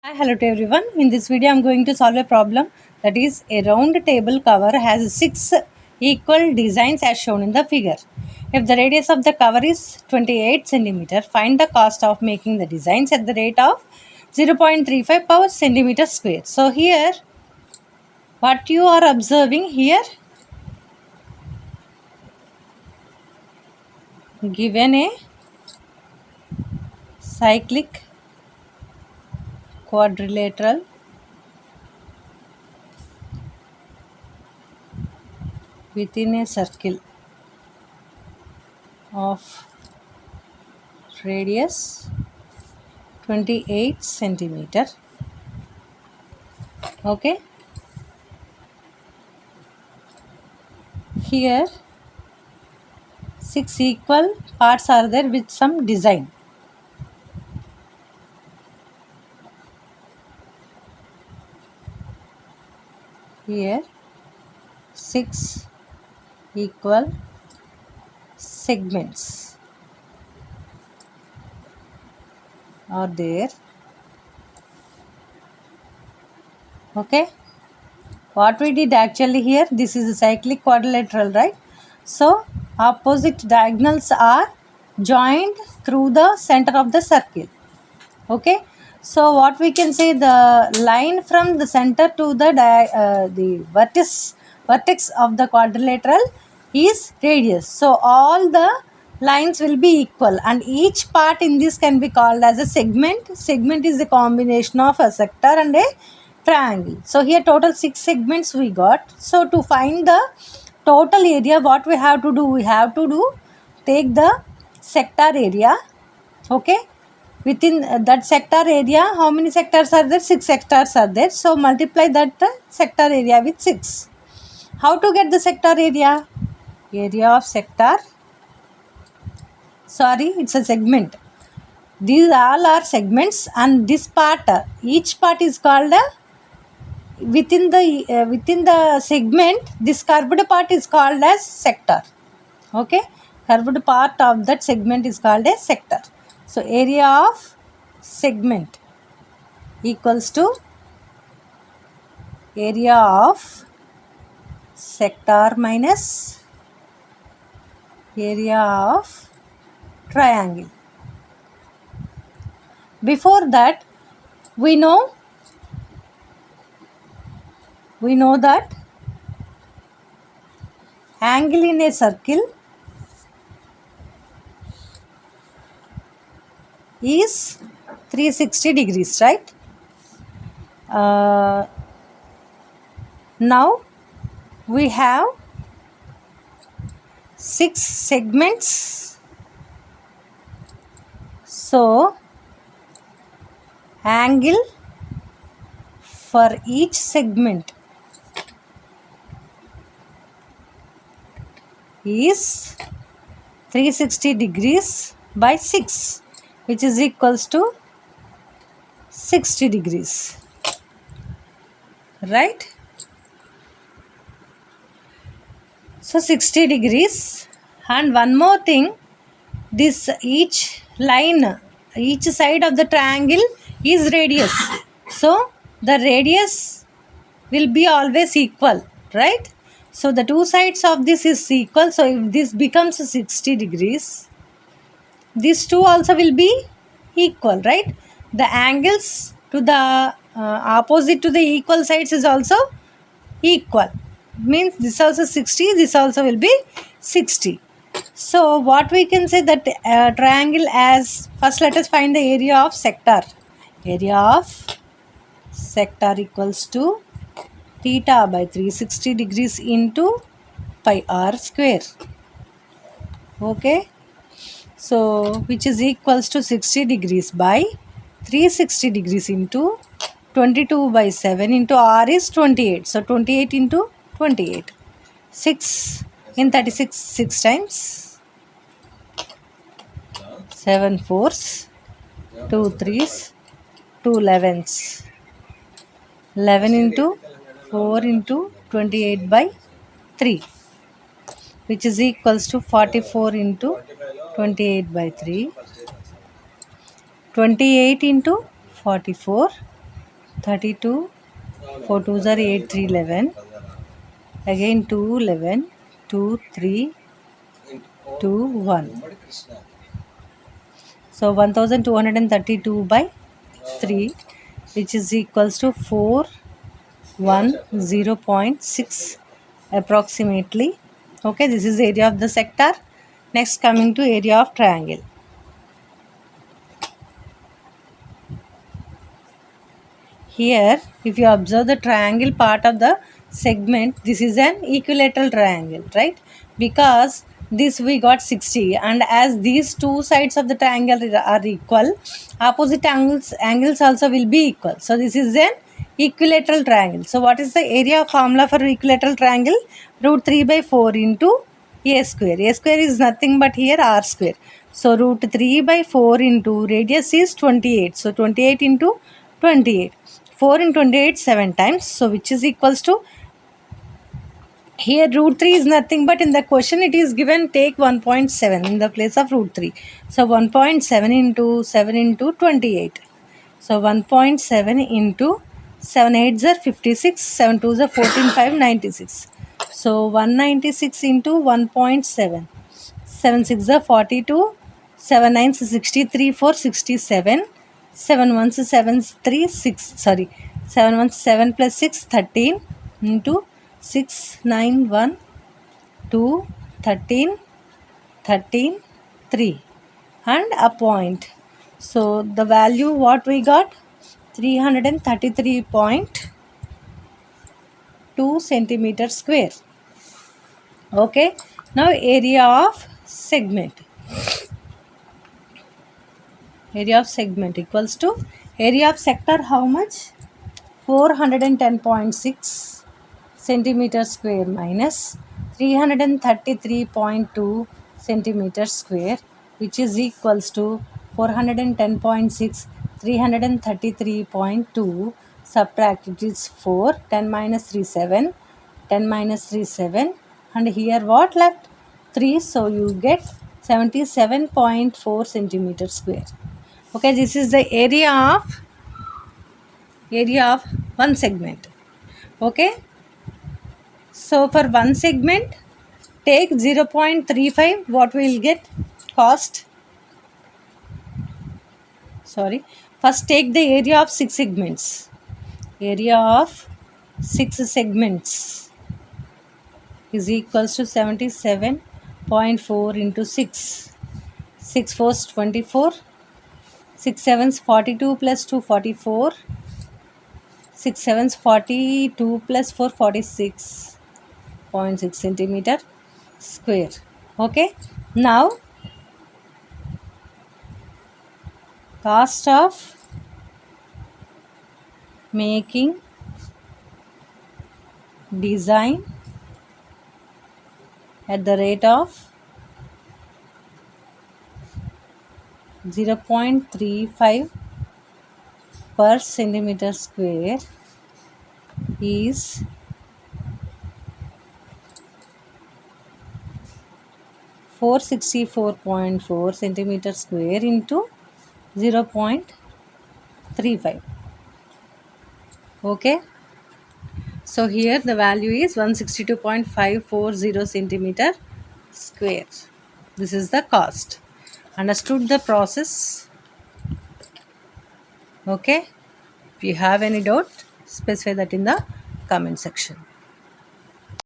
Hi, hello to everyone. In this video, I'm going to solve a problem that is a round table cover has 6 equal designs as shown in the figure. If the radius of the cover is 28 centimeter, find the cost of making the designs at the rate of 0.35 per centimeter square. So here, what you are observing here, given a cyclic quadrilateral within a circle of radius 28 centimeter. Okay, here 6 equal parts are there with some design. Here 6 equal segments are there. Okay, what we did actually here, this is a cyclic quadrilateral, right? So opposite diagonals are joined through the center of the circle. Okay, so what we can say, the line from the center to the vertex of the quadrilateral is radius. So all the lines will be equal and each part in this can be called as a segment. Segment is a combination of a sector and a triangle. So here total 6 segments we got. So to find the total area, what we have to do, take the sector area. Okay, within that sector area, how many sectors are there? 6 sectors are there. So multiply that sector area with 6. How to get the sector area? Area of sector, sorry, it's a segment. These all are segments and this part, each part is called within the segment, this curved part is called as sector. Okay, curved part of that segment is called a sector. So area of segment equals to area of sector minus area of triangle. Before that, we know that angle in a circle is 360 degrees, right? Now we have 6 segments. So angle for each segment is 360 degrees by 6, which is equals to 60 degrees, right? So 60 degrees. And one more thing, this each line, each side of the triangle is radius. So the radius will be always equal, right? So the two sides of this is equal. So if this becomes 60 degrees, these two also will be equal, right? The angles to the opposite to the equal sides is also equal, means this also 60, this also will be 60. So what we can say, that triangle as, first let us find the area of sector. Area of sector equals to theta by 360 degrees into pi r square. Okay, so which is equals to 60 degrees by 360 degrees into 22 by 7 into r is 28. So 28 into 28. 6 in 36, 6 times. 7 fours, 2 threes, 2 11s. 11 into 4 into 28 by 3, which is equals to 44 into 28 by 3. 28 into 44 32, 4 2s are 8, 3 11, again 2 11, 2 3, 2 1. So 1232 by 3, which is equals to 410.6 approximately. Okay, this is area of the sector. Next, coming to area of triangle. Here, if you observe the triangle part of the segment, this is an equilateral triangle, right? Because this we got 60, and as these two sides of the triangle are equal, opposite angles also will be equal. So this is an equilateral triangle. So what is the area formula for equilateral triangle? Root 3 by 4 into a square. A square is nothing but here r square. So root 3 by 4 into radius is 28. So 28 into 28. 4 and 28 7 times. So which is equals to, here root 3 is nothing but in the question it is given take 1.7 in the place of root 3. So 1.7 into 7 into 28. So 1.7 into 7 8s are 56, 7 2s are 14, 5 96. So 196 into 1.7. 7 6 are 42, 7 9 is 63, 4 67, 7 1 is 7 3 6, sorry, 7 1 7 plus 6 13 into 6 9 1 2 13 13 3 and a point. So the value what we got, 333.2 centimeter square. Okay, now area of segment. Area of segment equals to area of sector how much? 410.6 centimeter square minus 333.2 centimeter square, which is equals to 410.6 333.2, subtract it is 4, 10 minus 3 7, 10 minus 3 7, and here what left? 3, so you get 77.4 centimeter square. Okay, this is the area of one segment. Okay, so for one segment take 0.35, what we will get cost, sorry, first take the area of 6 segments. Area of 6 segments is equals to 77.4 into 6. 6 4s 24, 6 7s 42 plus 2 44, 6 7s 42 plus 4 46.6 centimeter square. Okay, now cost of making design at the rate of 0.35 per centimeter square is 464.4 centimeter square into 0.35. Okay, so here the value is 162.540 centimeter square. This is the cost. Understood the process? Okay, if you have any doubt, specify that in the comment section.